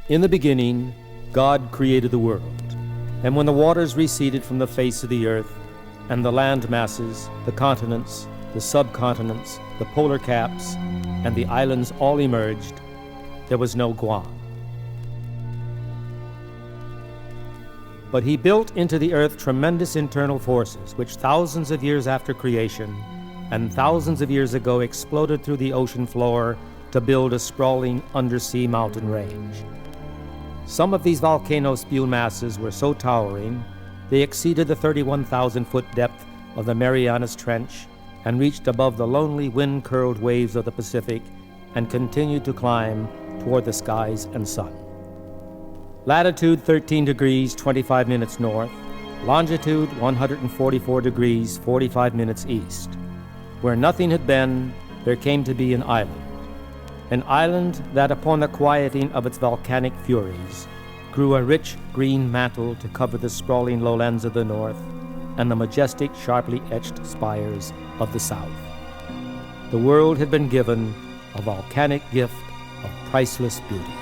In the beginning, God created the world, and when the waters receded from the face of the earth, and the land masses, the continents, the subcontinents, the polar caps, and the islands all emerged, there was no Guam. But he built into the earth tremendous internal forces, which thousands of years after creation and thousands of years ago exploded through the ocean floor to build a sprawling undersea mountain range. Some of these volcano spew masses were so towering, they exceeded the 31,000-foot depth of the Marianas Trench and reached above the lonely wind-curled waves of the Pacific and continued to climb toward the skies and sun. Latitude 13 degrees 25 minutes north, longitude 144 degrees 45 minutes east. Where nothing had been, there came to be an island that upon the quieting of its volcanic furies grew a rich green mantle to cover the sprawling lowlands of the north and the majestic sharply etched spires of the south. The world had been given a volcanic gift of priceless beauty.